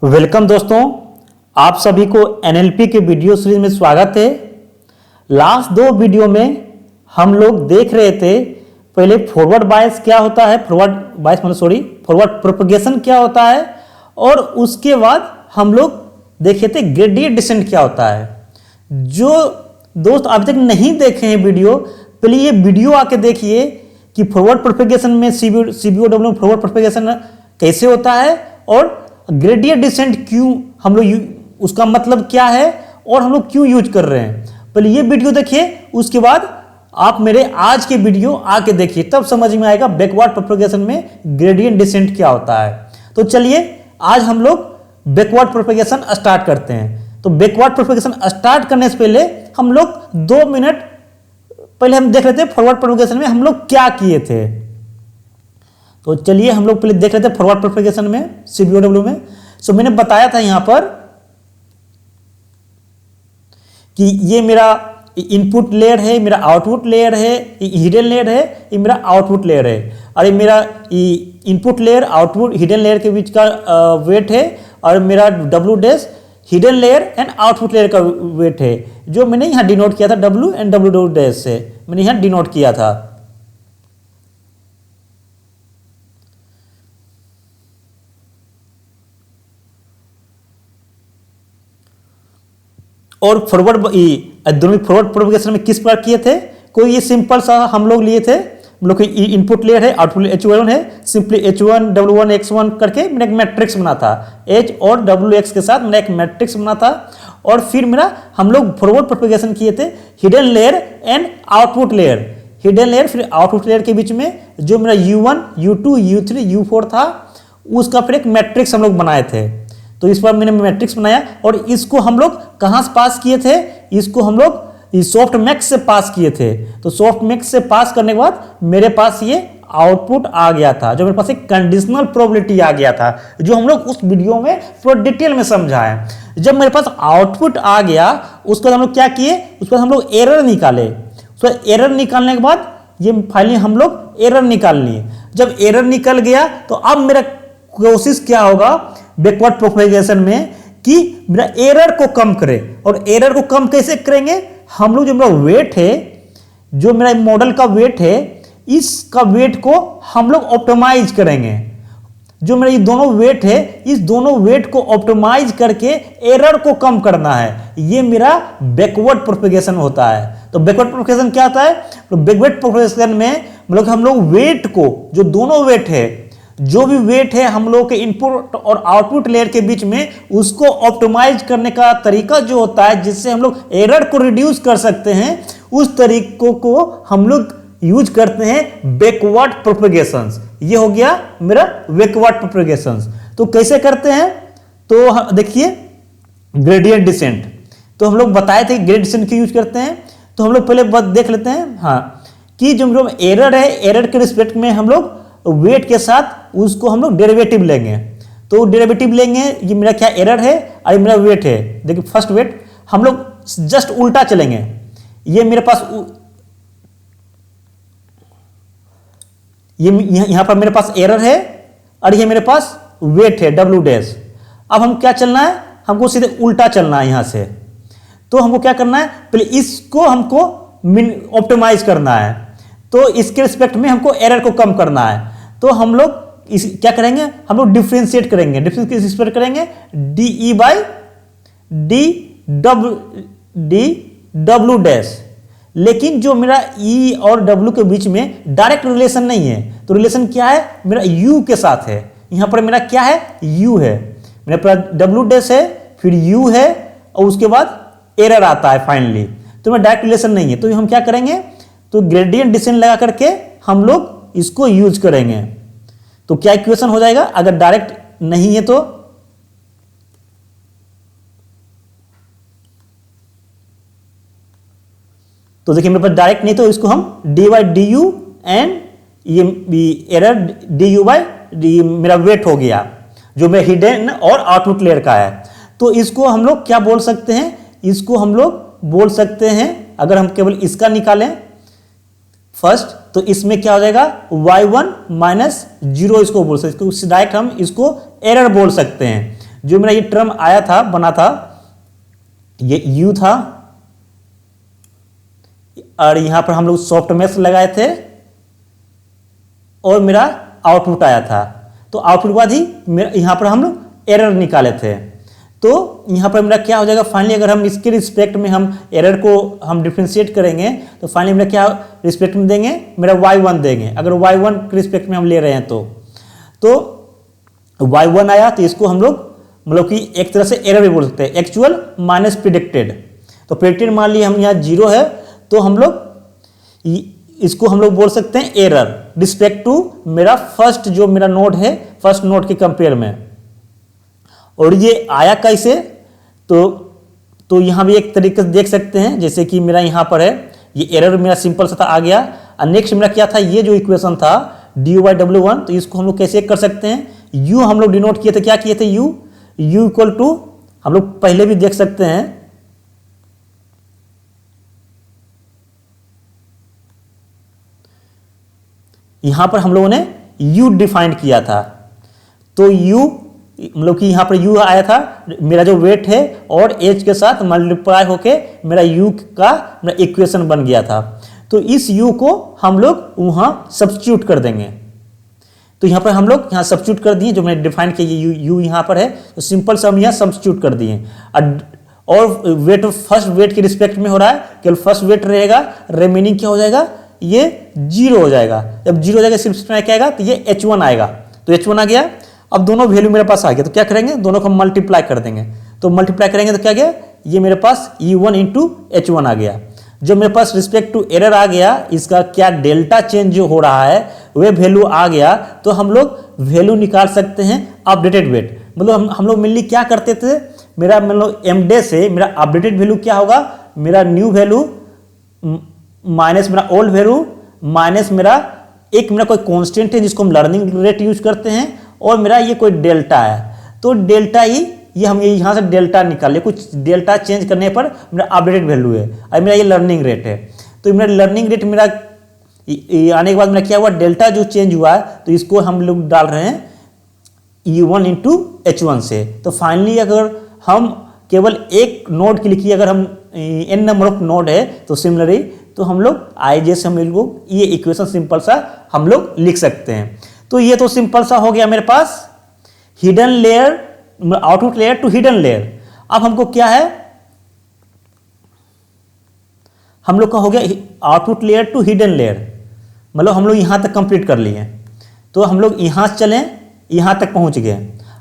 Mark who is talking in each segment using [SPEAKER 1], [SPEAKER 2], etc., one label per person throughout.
[SPEAKER 1] Welcome दोस्तों, आप सभी को एनएलपी के वीडियो सीरीज में स्वागत है। लास्ट दो वीडियो में हम लोग देख रहे थे पहले फॉरवर्ड बायस क्या होता है, फॉरवर्ड प्रोपगेशन क्या होता है, और उसके बाद हम लोग देखे थे ग्रेडियंट डिसेंट क्या होता है। जो दोस्त अभी तक नहीं देखे हैं वीडियो, पहले ये वीडियो आके देखिए कि फॉरवर्ड प्रोपगेशन में सीबीओडब्ल्यू में फॉरवर्ड प्रोपगेशन कैसे होता है और ग्रेडियंट डिसेंट क्यों हम लोग उसका मतलब क्या है और हम लोग क्यों यूज कर रहे हैं। पहले ये वीडियो देखिए, उसके बाद आप मेरे आज के वीडियो आके देखिए, तब समझ में आएगा बैकवर्ड प्रोपगेशन में ग्रेडियंट डिसेंट क्या होता है। तो चलिए आज हम लोग बैकवर्ड प्रोपगेशन स्टार्ट करते हैं। तो बैकवर्ड प्रोपगेशन स्टार्ट करने से पहले हम लोग 2 मिनट पहले हम देख लेते हैं फॉरवर्ड प्रोपगेशन में हम लोग क्या किए थे। तो चलिए हम लोग पहले देख लेते हैं फॉरवर्ड प्रोपगेशन में सीबीओडब्ल्यू में। सो मैंने बताया था यहां पर कि ये मेरा इनपुट लेयर है, मेरा आउटपुट लेयर है, हिडन लेयर है, ये मेरा आउटपुट लेयर है, और ये मेरा input layer output hidden layer के बीच का वेट है, और मेरा W dash hidden layer and output layer का वेट है, जो मैंने यहां डिनोट किया था डब्ल्यू एंड डब्ल्यू डैश से मैंने यहां डिनोट किया था। और दोनों फॉरवर्ड प्रोपगेशन में किस प्रकार किए थे, कोई ये सिंपल सा हम लोग लिए थे, हम लोग इनपुट लेयर है, आउटपुट H1 है, सिंपली H1 W1 X1 करके मैंने एक मैट्रिक्स बना था, H और WX के साथ मैंने एक मैट्रिक्स बना था। और फिर मेरा हम लोग फॉरवर्ड प्रोपगेशन किए थे hidden layer and output layer, hidden layer फिर आउटपुट लेयर के बीच में जो मेरा U1 U2 U3 U4 था, उसका फिर एक मैट्रिक्स हम लोग बनाए थे। तो इस पर मैंने मैट्रिक्स बनाया और इसको हम लोग कहां से पास किए थे, इसको हम लोग सॉफ्ट मैक्स से पास किए थे। तो सॉफ्ट मैक्स से पास करने के बाद मेरे पास ये आउटपुट आ गया था, जो मेरे पास एक कंडीशनल प्रोबेबिलिटी आ गया था, जो हम लोग उस वीडियो में पूरा डिटेल में समझा है। जब मेरे पास आउटपुट आ गया, उसके बाद हम लोग क्या किए, उसके बाद हम लोग एरर निकाले। उसके बाद एरर निकालने के बाद ये फाइनली हम लोग एरर निकाल लिए। जब एरर निकल गया तो अब मेरा कोशिश क्या होगा बैकवर्ड प्रोपगेशन में कि मेरा एरर को कम करे। और एरर को कम कैसे करेंगे, हम लोग जो मेरा वेट है, जो मेरा मॉडल का वेट है, इसका वेट को हम लोग ऑप्टिमाइज करेंगे। जो मेरा ये दोनों वेट है, इस दोनों वेट को ऑप्टिमाइज करके एरर को कम करना है, ये मेरा बैकवर्ड प्रोपगेशन होता है। तो बैकवर्ड प्रोपगेशन क्या होता है, तो बैकवर्ड प्रोपगेशन में मतलब हम लोग वेट को, जो दोनों वेट है, जो भी वेट है हम लोग के इनपुट और आउटपुट लेयर के बीच में, उसको ऑप्टिमाइज करने का तरीका जो होता है, जिससे हम लोग एरर को रिड्यूस कर सकते हैं, उस तरीकों को हम लोग यूज करते हैं बैकवर्ड प्रोपगेशंस। ये हो गया मेरा बैकवर्ड प्रोपगेशंस। तो कैसे करते हैं, तो देखिए ग्रेडियंट डिसेंट, तो हम लोग बताए थे ग्रेडियंट डिसेंट क्यों यूज करते हैं। तो हम लोग पहले देख लेते हैं कि जो एरर है, एरर के रिस्पेक्ट में हम लोग वेट के साथ उसको हम लोग डेरिवेटिव लेंगे। तो डेरिवेटिव लेंगे, ये मेरा क्या एरर है और ये मेरा वेट है। देखिए फर्स्ट वेट हम लोग जस्ट उल्टा चलेंगे, ये मेरे पास ये यहां पर मेरे पास एरर है और ये मेरे पास वेट है डब्ल्यू डैश। अब हम क्या चलना है, हमको सीधे उल्टा चलना है यहां से। तो हमको क्या करना है, पहले इसको हमको ऑप्टिमाइज करना है, तो इसके रिस्पेक्ट में हमको एरर को कम करना है। तो हम लोग क्या करेंगे, हम लोग डिफ्रेंशिएट करेंगे। डिफरेंस किस रिस्पेक्ट करेंगे, D by D W dash. लेकिन जो मेरा ई और डब्ल्यू के बीच में डायरेक्ट रिलेशन नहीं है, तो रिलेशन क्या है, मेरा यू के साथ है। यहां पर मेरा क्या है, यू है, मेरे पास डब्ल्यू डैश है, फिर यू है, और उसके बाद एरर आता है फाइनली। तो मेरा डायरेक्ट रिलेशन नहीं है, तो हम क्या करेंगे, तो ग्रेडियंट डिसेंट लगा करके हम लोग इसको यूज करेंगे। तो क्या इक्वेशन हो जाएगा, अगर डायरेक्ट नहीं है तो देखिए मेरे पास डायरेक्ट नहीं, तो इसको हम D by D U and ये error D U by D मेरा वेट हो गया, जो मेरा हिडन और आउटपुट लेयर का है। तो इसको हम लोग क्या बोल सकते हैं, इसको हम लोग बोल सकते हैं, अगर हम केवल इसका निकालें फर्स्ट, तो इसमें क्या हो जाएगा, y1 माइनस 0 इसको बोल सकते हैं, डायरेक्ट हम इसको एरर बोल सकते हैं। जो मेरा ये टर्म आया था, बना था, ये u था, और यहां पर हम लोग सॉफ्ट मैक्स लगाए थे और मेरा आउटपुट आया था। तो आउटपुट के बाद ही यहां पर हम लोग एरर निकाले थे। तो यहां पर मेरा क्या हो जाएगा, फाइनली अगर हम इसके रिस्पेक्ट में हम एरर को हम डिफरेंशिएट करेंगे तो फाइनली मेरा क्या रिस्पेक्ट में देंगे, मेरा y1 देंगे, अगर y1 के रिस्पेक्ट में हम ले रहे हैं तो y1 आया, तो इसको हम लोग मतलब कि एक तरह से एरर भी बोल सकते हैं, एक्चुअल माइनस प्रिडिक्टेड। तो प्रिडिक्टेड मान लिया हम यहाँ 0 है, तो हम लोग इसको हम लोग बोल सकते हैं एरर रिस्पेक्ट टू मेरा फर्स्ट जो मेरा नोड है, फर्स्ट नोड के कंपेयर में। और ये आया कैसे, तो यहां भी एक तरीके से देख सकते हैं, जैसे कि मेरा यहां पर है ये एरर मेरा सिंपल सा था, आ गया। और नेक्स्ट मेरा क्या था, ये जो इक्वेशन था dy/w1, तो इसको हम लोग कैसे कर सकते हैं, u हम लोग डिनोट किए थे, क्या किए थे, u इक्वल टू, हम लोग पहले भी देख सकते हैं, यहां पर हम लोगों ने u डिफाइन किया था। तो u मतलब कि यहां पर u आया था, मेरा जो वेट है और एज के साथ मल्टीप्लाई होके मेरा u का मेरा इक्वेशन बन गया था। तो इस u को हम लोग वहां सब्स्टिट्यूट कर देंगे। तो यहां पर हम लोग यहां सब्स्टिट्यूट कर दिए, जो मैंने डिफाइन किया u यहां पर है, तो सिंपल से हम यहां सब्स्टिट्यूट कर दिए। और वेट फर्स्ट वेट के रिस्पेक्ट में हो रहा है, केवल फर्स्ट वेट रहेगा, रिमेनिंग क्या हो जाएगा, ये 0 हो जाएगा। जब 0 हो जाएगा सिर्फ क्या आएगा, तो ये h1 आएगा। तो h1 आ गया। अब दोनों वैल्यू मेरे पास आ गया, तो क्या करेंगे, दोनों को मल्टीप्लाई कर देंगे। तो मल्टीप्लाई करेंगे तो क्या गया, ये मेरे पास e1 इंटू h1 आ गया। जो मेरे पास रिस्पेक्ट टू एरर आ गया, इसका क्या डेल्टा चेंज जो हो रहा है वे वैल्यू आ गया, तो हम लोग वैल्यू निकाल सकते हैं अपडेटेड वेट। मतलब हम लोग मेनली क्या करते थे, मेरा मतलब एमडे से मेरा अपडेटेड वैल्यू क्या होगा, मेरा न्यू वैल्यू माइनस मेरा ओल्ड वैल्यू माइनस मेरा एक मेरा कोई कांस्टेंट है जिसको हम लर्निंग रेट यूज करते हैं, और मेरा ये कोई डेल्टा है। तो डेल्टा ही ये हम यहाँ से डेल्टा निकाल ले, कुछ डेल्टा चेंज करने पर मेरा अपडेटेड वैल्यू है, और मेरा ये लर्निंग रेट है। तो मेरा लर्निंग रेट मेरा आने के बाद मेरा क्या हुआ, डेल्टा जो चेंज हुआ है, तो इसको हम लोग डाल रहे हैं e1 इंटू h1 से। तो फाइनली अगर हम केवल एक नोड के लिए, अगर हम n नंबर ऑफ नोड है, तो सिमिलरली तो हम लोग आई से हम लोग ये इक्वेशन सिंपल सा हम लोग लिख सकते हैं। तो ये तो सिंपल सा हो गया मेरे पास hidden layer, output layer to hidden layer. अब हमको क्या है, हम लोग का हो गया output layer to hidden layer, मतलब हम लोग यहां तक कंप्लीट कर लिए। तो हम लोग यहां से चलें, यहां तक पहुंच गए।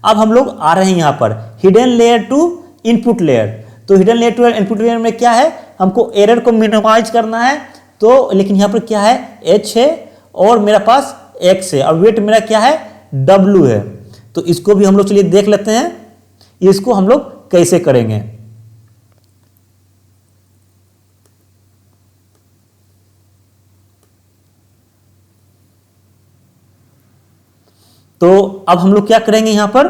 [SPEAKER 1] अब हम लोग आ रहे हैं यहां पर hidden layer to input layer. तो hidden layer to input layer में क्या है, हमको एरर को मिनिमाइज करना है। तो लेकिन यहां पर क्या है, h है और मेरा पास x है, और वेट मेरा क्या है, w है। तो इसको भी हम लोग चलिए देख लेते हैं, इसको हम लोग कैसे करेंगे। तो अब हम लोग क्या करेंगे यहां पर,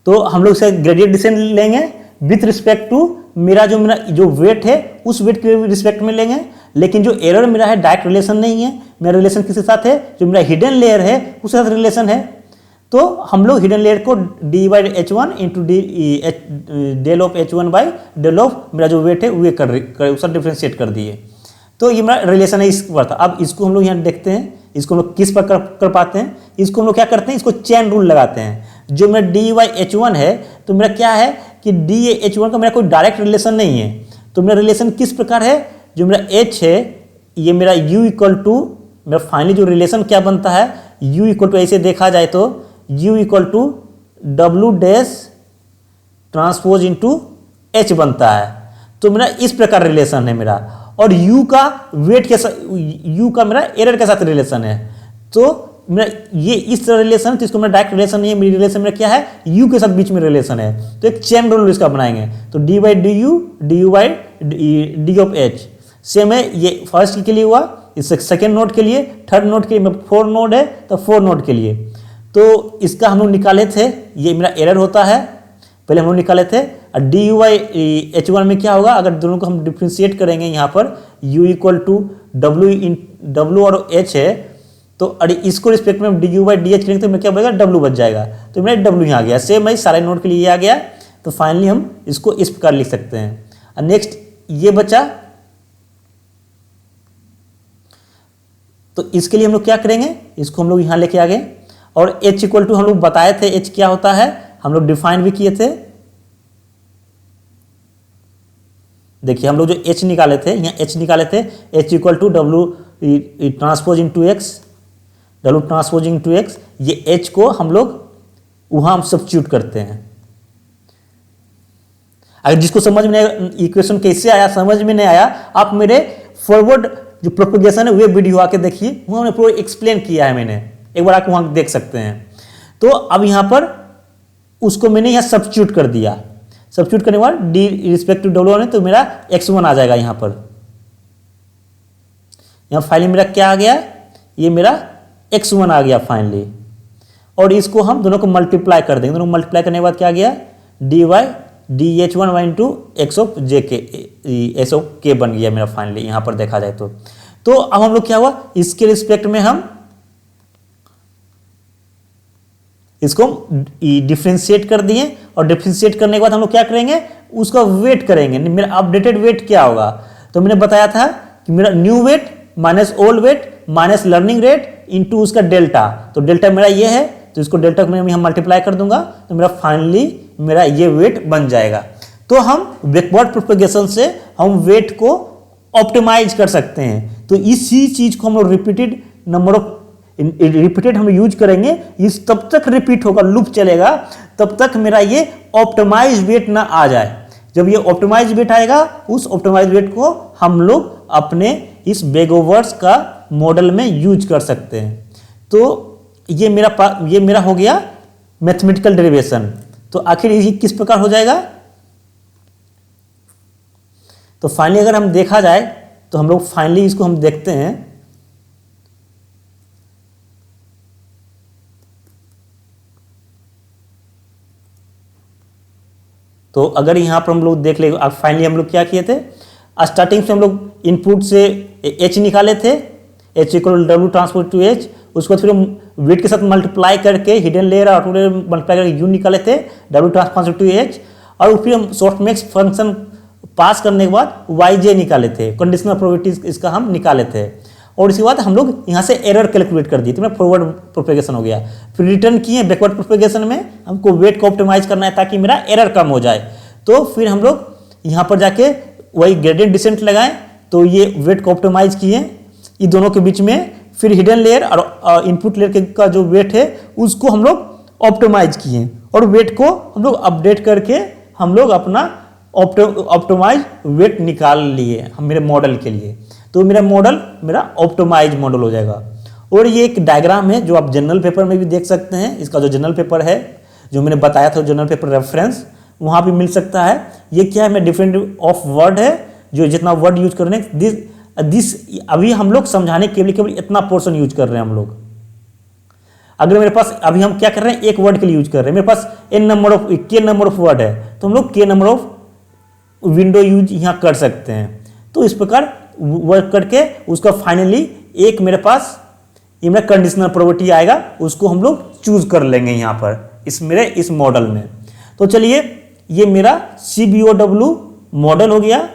[SPEAKER 1] तो हम लोग इसे ग्रेडियंट डिसेंट लेंगे विथ रिस्पेक्ट टू मेरा जो वेट है उस वेट के रिस्पेक्ट में लेंगे। लेकिन जो एरर मेरा है डायरेक्ट रिलेशन नहीं है, मेरा रिलेशन किसके साथ है, जो मेरा हिडन लेयर है उसके साथ रिलेशन है। तो हम लोग हिडन लेयर को d/h1 into del of h1 by del of मेरा जो वेट है वे उसका डिफ्रेंशिएट कर दिए। तो ये मेरा रिलेशन है इस पर था। अब इसको हम लोग यहाँ देखते हैं, इसको हम लोग किस पर कर पाते हैं, इसको हम लोग क्या करते हैं, इसको चेन रूल लगाते हैं। जो मेरा d/h1 है, तो मेरा क्या है कि d/h1 का मेरा कोई डायरेक्ट रिलेशन नहीं है। तो मेरा रिलेशन किस प्रकार है, जो मेरा h है, ये मेरा u इक्वल टू मेरा फाइनली जो रिलेशन क्या बनता है, u इक्वल टू ऐसे देखा जाए तो u equal to w dash transpose into h बनता है। तो मेरा इस प्रकार रिलेशन है मेरा, और u का वेट के साथ, u का मेरा एरर के साथ रिलेशन है। तो मेरा ये इस तरह रिलेशन है, तो इसको मेरा डायरेक्ट रिलेशन नहीं है, मेरी रिलेशन मेरा क्या है, u के साथ बीच में रिलेशन है। तो एक चेन रूल इसका बनाएंगे, तो d/du du/d of h same है। ये फर्स्ट के लिए हुआ, इस सेकेंड नोड के लिए, थर्ड नोड के लिए 4 नोड है तो 4 नोड के लिए। तो इसका हम लोग निकाले थे, ये मेरा एरर होता है, पहले हम लोग निकाले थे। और du/h1 में क्या होगा, अगर दोनों को हम डिफ्रेंशिएट करेंगे यहाँ पर u इक्वल टू w और h है, तो अरे इसको रिस्पेक्ट में D U by D H करेंगे तो मेरा क्या बचेगा, डब्ल्यू बच जाएगा। तो मेरा डब्ल्यू यहाँ आ गया। सेम है सारे नोड के लिए ये आ गया। तो फाइनली हम इसको इस प्रकार लिख सकते हैं। नेक्स्ट ये बचा, तो इसके लिए हम लोग क्या करेंगे, इसको हम लोग यहाँ लेके आ गए और h इक्वल टू हम लोग बताए थे h क्या होता है, हम लोग डिफाइन भी किए थे। देखिए हम लोग जो h निकाले थे, यहाँ h निकाले थे, h equal to W transpose into X, W transpose into X, ये h को हम लोग वहाँ हम सब्स्टिट्यूट करते हैं। अगर जिसको समझ में नहीं, इक्वेशन कैसे आया समझ में नहीं आया, आप मेरे फॉरवर्ड जो प्रोपेगेशन है वे वीडियो आके देखिए, वहाँ मैंने पूरा एक्सप्लेन किया है मैंने, एक बार आके वहाँ देख सकते हैं। तो अब यहाँ पर उसको मैंने यहाँ सब्स्टिट्यूट कर दिया। सब्स्टिट्यूट करने के बाद डी रिस्पेक्ट टू डब्ल्यू है तो मेरा x1 आ जाएगा यहाँ पर। यहाँ फाइनली मेरा क्या आ गया, ये मेरा x1 आ गया फाइनली। और इसको हम दोनों को मल्टीप्लाई कर देंगे। दोनों को मल्टीप्लाई करने के बाद क्या आ गया, D Y D H one Y into X of J K, S of के बन गया मेरा फाइनली यहाँ पर देखा जाए तो अब हम लोग क्या हुआ, इसके रिस्पेक्ट में हम इसको डिफ्रेंशिएट कर दिए और डिफ्रेंशिएट करने के बाद हम लोग क्या करेंगे, उसका वेट करेंगे। मेरा अपडेटेड वेट क्या होगा, तो मैंने बताया था कि मेरा new wait minus old wait minus learning rate into उसका डेल्टा। तो डेल्टा मेरा ये है, तो इसको डेल्टा को मैं यहाँ मल्टीप्लाई कर दूंगा तो मेरा फाइनली मेरा ये वेट बन जाएगा। तो हम बैकवर्ड प्रोपेगेशन से हम वेट को ऑप्टिमाइज कर सकते हैं। तो इसी चीज को हम लोग रिपीटेड नंबर ऑफ रिपीटेड हम यूज करेंगे, इस तब तक रिपीट होगा, लूप चलेगा तब तक मेरा ये ऑप्टिमाइज वेट ना आ जाए। जब ये ऑप्टिमाइज वेट आएगा, उस ऑप्टिमाइज वेट को हम लोग अपने इस बेगोवर्स का मॉडल में यूज कर सकते हैं। तो ये मेरा हो गया मैथमेटिकल डेरिवेशन। तो आखिर ये किस प्रकार हो जाएगा, तो फाइनली अगर हम देखा जाए तो हम लोग फाइनली इसको हम देखते हैं। तो अगर यहां पर हम लोग देख ले, फाइनली हम लोग क्या किए थे, स्टार्टिंग से हम लोग इनपुट से h निकाले थे, h equal W transpose to h, उसको फिर हम वेट के साथ मल्टीप्लाई करके हिडन लेयर और आउटर लेयर मल्टीप्लाई करके u निकाले थे, डब्ल्यू ट्रांसपोज टू h, और फिर हम सॉफ्टमैक्स फंक्शन पास करने के बाद yj निकाले थे, कंडीशनल प्रोबेबिलिटीज इसका हम निकाले थे। और इसके बाद हम लोग यहाँ से एरर कैलकुलेट कर दिए, तो मेरा फॉरवर्ड प्रोपेगेशन हो गया। फिर रिटर्न किए बैकवर्ड प्रोपेगेशन में, हमको वेट को ऑप्टिमाइज करना है ताकि मेरा एरर कम हो जाए। तो फिर हम लोग यहाँ पर जाके वही ग्रेडियंट डिसेंट लगाएं, तो ये वेट को ऑप्टिमाइज किए इन दोनों के बीच में। फिर हिडन लेयर और इनपुट लेयर का जो वेट है उसको हम लोग ऑप्टिमाइज किए, और वेट को हम लोग अपडेट करके हम लोग अपना ऑप्टिमाइज वेट निकाल लिए हम मेरे मॉडल के लिए। तो मेरा मॉडल मेरा ऑप्टिमाइज मॉडल हो जाएगा। और ये एक डायग्राम है जो आप जनरल पेपर में भी देख सकते हैं। इसका जो जनरल पेपर है जो मैंने बताया था, जनरल पेपर रेफरेंस, वहाँ भी मिल सकता है। ये क्या है, मैं डिफरेंट ऑफ वर्ड है, जो जितना वर्ड यूज कर रहे हैं दिस अभी हम लोग समझाने के लिए केवल इतना पोर्शन यूज कर रहे हैं हम लोग। अगर मेरे पास अभी हम क्या कर रहे हैं, एक वर्ड के लिए यूज कर रहे हैं, मेरे पास के नंबर ऑफ वर्ड है, तो हम लोग के नंबर ऑफ विंडो यूज यहाँ कर सकते हैं। तो इस प्रकार वर्क करके उसका फाइनली एक मेरे पास ये मेरा कंडीशनल प्रोबेबिलिटी आएगा, उसको हम लोग चूज कर लेंगे यहाँ पर इस मॉडल में। तो चलिए ये मेरा CBOW मॉडल हो गया।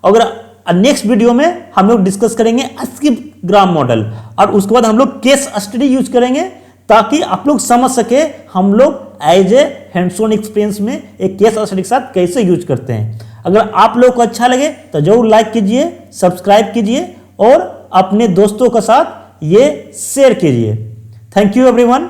[SPEAKER 1] अगर नेक्स्ट वीडियो में हम लोग डिस्कस करेंगे स्किप ग्राम मॉडल, और उसके बाद हम लोग केस स्टडी यूज करेंगे ताकि आप लोग समझ सके हम लोग as a hands on experience में एक केस स्टडी के साथ कैसे यूज करते हैं। अगर आप लोग को अच्छा लगे तो जरूर लाइक कीजिए, सब्सक्राइब कीजिए और अपने दोस्तों के साथ ये शेयर कीजिए। Thank you everyone.